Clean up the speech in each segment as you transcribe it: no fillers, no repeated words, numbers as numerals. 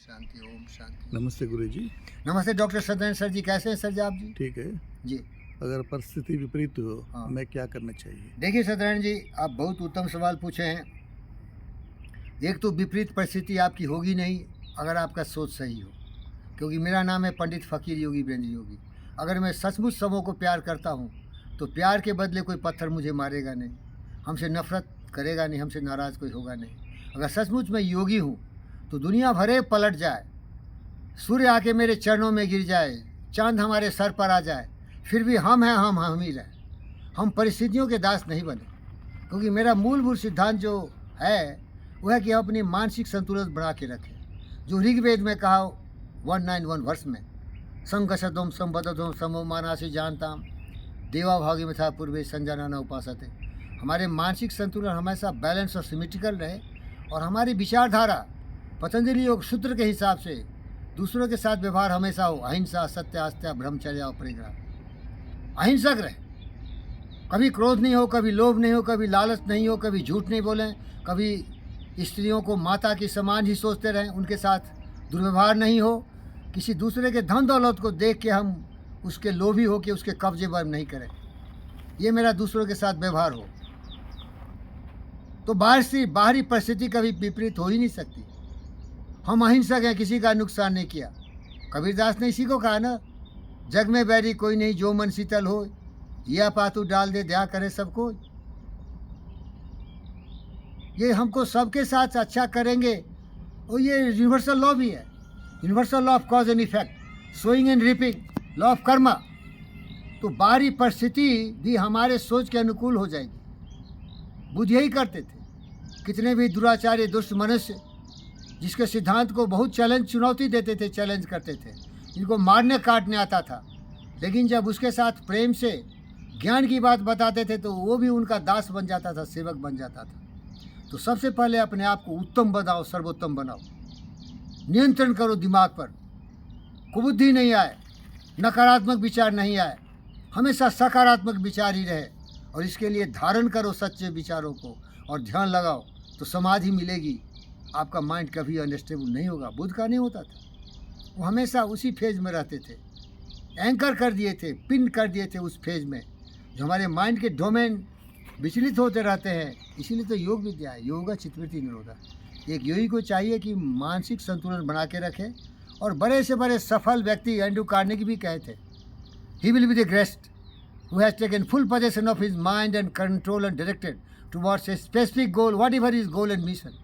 शांति, ओम शांति। नमस्ते गुरुजी। नमस्ते doctor Satyanarayan sir जी, कैसे हैं सर जी आप जी? ठीक है। जी अगर परिस्थिति विपरीत हो हाँ। मैं क्या करना चाहिए? देखिए सत्यनारायण जी, आप बहुत उत्तम सवाल पूछे हैं। एक तो विपरीत परिस्थिति आपकी होगी नहीं अगर आपका सोच सही हो, क्योंकि मेरा नाम है पंडित फ़कीर योगी वीरेंद्र योगी। अगर मैं सचमुच सबों को प्यार करता हूँ तो प्यार के बदले कोई पत्थर मुझे मारेगा नहीं, हमसे नफरत करेगा नहीं, हमसे नाराज़ कोई होगा नहीं। अगर सचमुच मैं योगी हूँ तो दुनिया भरे पलट जाए, सूर्य आके मेरे चरणों में गिर जाए, चांद हमारे सर पर आ जाए, फिर भी हम हैं, हम ही रहें। हम परिस्थितियों के दास नहीं बने, क्योंकि मेरा मूलभूत सिद्धांत जो है वह है कि हम अपनी मानसिक संतुलन बना के रखें। जो ऋग्वेद में कहा 191 वर्ष में, संघसतोम संबद्धोम समो मानासी जानताम देवा भागी में था पूर्वे संजाना न उपासते। हमारे मानसिक संतुलन हमेशा बैलेंस और सिमेट्रिकल रहे और हमारी विचारधारा पतंजलि योग सूत्र के हिसाब से दूसरों के साथ व्यवहार हमेशा हो अहिंसा, सत्य, आस्था, ब्रह्मचर्य और परिग्रह। अहिंसक रहे, कभी क्रोध नहीं हो, कभी लोभ नहीं हो, कभी लालच नहीं हो, कभी झूठ नहीं बोलें, कभी स्त्रियों को माता के समान ही सोचते रहें, उनके साथ दुर्व्यवहार नहीं हो, किसी दूसरे के धन दौलत को देख के हम उसके लोभी हो के उसके कब्जे पर नहीं करें, ये मेरा दूसरों के साथ व्यवहार हो। तो बाहरी परिस्थिति कभी विपरीत हो ही नहीं सकती। हम अहिंसक हैं, किसी का नुकसान नहीं किया। कबीरदास ने इसी को कहा ना, जग में बैरी कोई नहीं जो मन शीतल हो, यह पातू डाल दे दया करे सबको। ये हमको सबके साथ अच्छा करेंगे और ये यूनिवर्सल लॉ भी है, universal law of cause and effect, sowing and reaping, law of karma. तो बाहरी परिस्थिति भी हमारे सोच के अनुकूल हो जाएगी। बुद्ध यही करते थे। कितने भी दुराचारी दुष्ट मनुष्य जिसके सिद्धांत को बहुत चुनौती देते थे, चैलेंज करते थे, इनको मारने काटने आता था, लेकिन जब उसके साथ प्रेम से ज्ञान की बात बताते थे तो वो भी उनका दास बन जाता था, सेवक बन जाता था। तो सबसे पहले अपने आप को उत्तम बनाओ, सर्वोत्तम बनाओ, नियंत्रण करो दिमाग पर, कुबुद्धि नहीं आए, नकारात्मक विचार नहीं आए, हमेशा सकारात्मक विचार ही रहे। और इसके लिए धारण करो सच्चे विचारों को और ध्यान लगाओ तो समाधि मिलेगी। आपका माइंड कभी अनस्टेबल नहीं होगा। बुद्ध का नहीं होता था, वो हमेशा उसी फेज में रहते थे, एंकर कर दिए थे, पिन कर दिए थे उस फेज में जो हमारे माइंड के डोमेन विचलित होते रहते हैं। इसीलिए तो योग विद्या है, योगा चित्तवृत्ति निरोधा। एक योगी को चाहिए कि मानसिक संतुलन बना के रखे। और बड़े से बड़े सफल व्यक्ति एंड्रू कार्नेगी भी कहे थे, he will be the Greste who has taken full possession of his mind and control and directed towards a specific goal, whatever his goal and mission.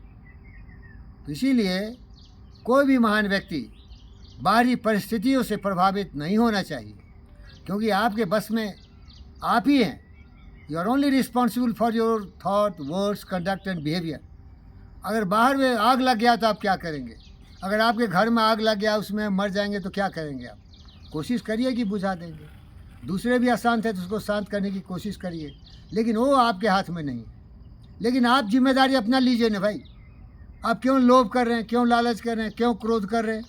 तो इसीलिए कोई भी महान व्यक्ति बाहरी परिस्थितियों से प्रभावित नहीं होना चाहिए, क्योंकि आपके बस में आप ही हैं। You are only responsible for your thought, words, conduct and behaviour. अगर बाहर में आग लग गया तो आप क्या करेंगे? अगर आपके घर में आग लग गया, उसमें मर जाएंगे तो क्या करेंगे आप? कोशिश करिए कि बुझा देंगे। दूसरे भी अशांत है तो उसको शांत करने की कोशिश करिए, लेकिन वो आपके हाथ में नहीं है। लेकिन आप जिम्मेदारी अपना लीजिए ना भाई। आप क्यों लोभ कर रहे हैं, क्यों लालच कर रहे हैं, क्यों क्रोध कर रहे हैं,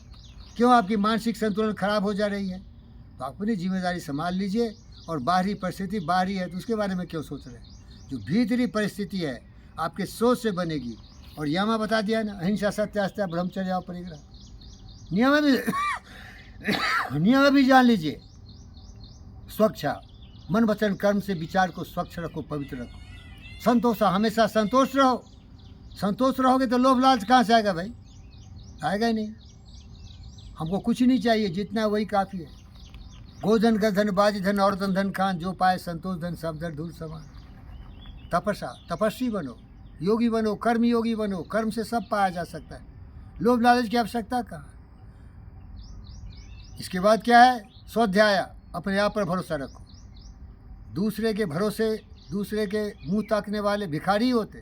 क्यों आपकी मानसिक संतुलन खराब हो जा रही है? तो अपनी जिम्मेदारी संभाल लीजिए। और बाहरी परिस्थिति बाहरी है तो उसके बारे में क्यों सोच रहे हैं? जो भीतरी परिस्थिति है आपके सोच से बनेगी। और यमा बता दिया ना, अहिंसा, सत्य, आस्था, ब्रह्मचर्य और परिग्रह। नियम भी जान लीजिए। स्वच्छ मन वचन कर्म से विचार को स्वच्छ रखो, पवित्र रखो। संतोष, हमेशा संतोष रहो। संतोष रहोगे तो लोभ लालच कहाँ से आएगा भाई? आएगा ही नहीं। हमको कुछ नहीं चाहिए, जितना वही काफ़ी है। गोधन गधन बाजी धन और धन खान, जो पाए संतोष धन सब धन धूल समान। तपस्वी बनो, योगी बनो, कर्म योगी बनो। कर्म से सब पाया जा सकता है, लोभ लालच की आवश्यकता कहाँ? इसके बाद क्या है? स्वाध्याय, अपने आप पर भरोसा रखो। दूसरे के भरोसे, दूसरे के मुंह ताकने वाले भिखारी होते,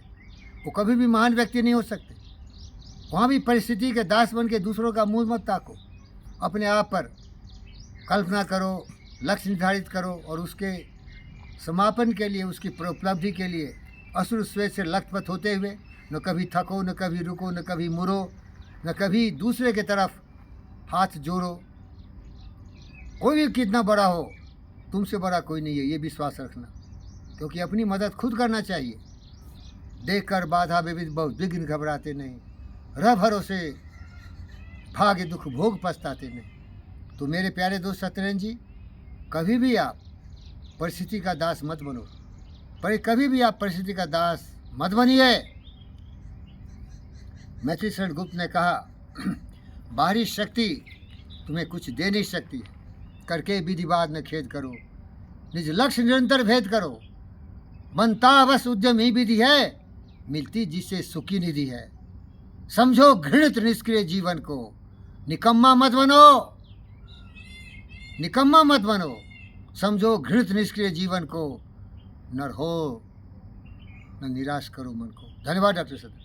वो कभी भी महान व्यक्ति नहीं हो सकते। वहाँ भी परिस्थिति के दास बन के दूसरों का मुंह मत ताको। अपने आप पर कल्पना करो, लक्ष्य निर्धारित करो और उसके समापन के लिए, उसकी उपलब्धि के लिए असुर श्वेत से लक्ष्यपथ होते हुए न कभी थको, न कभी रुको, न कभी मुड़ो, न कभी दूसरे के तरफ हाथ जोड़ो। कोई भी कितना बड़ा हो, तुमसे बड़ा कोई नहीं है, ये विश्वास रखना, क्योंकि अपनी मदद खुद करना चाहिए। देखकर बाधा विविध बहुत विघ्न घबराते नहीं, रह भरोसे भाग्य दुख भोग पछताते नहीं। तो मेरे प्यारे दोस्त सत्यनारायण जी, कभी भी आप परिस्थिति का दास मत बनो, पर कभी भी आप परिस्थिति का दास मत बनिए। मैथिली शरण गुप्त ने कहा, बाहरी शक्ति तुम्हें कुछ दे नहीं सकती, करके विधिवाद में खेद करो, निज लक्ष्य निरंतर भेद करो। बनता बस उद्यम ही विधि है, मिलती जिससे सुखी निधि है। समझो घृणित निष्क्रिय जीवन को, निकम्मा मत बनो, निकम्मा मत बनो। समझो घृणित निष्क्रिय जीवन को, नर हो न निराश करो मन को। धन्यवाद डॉक्टर सर।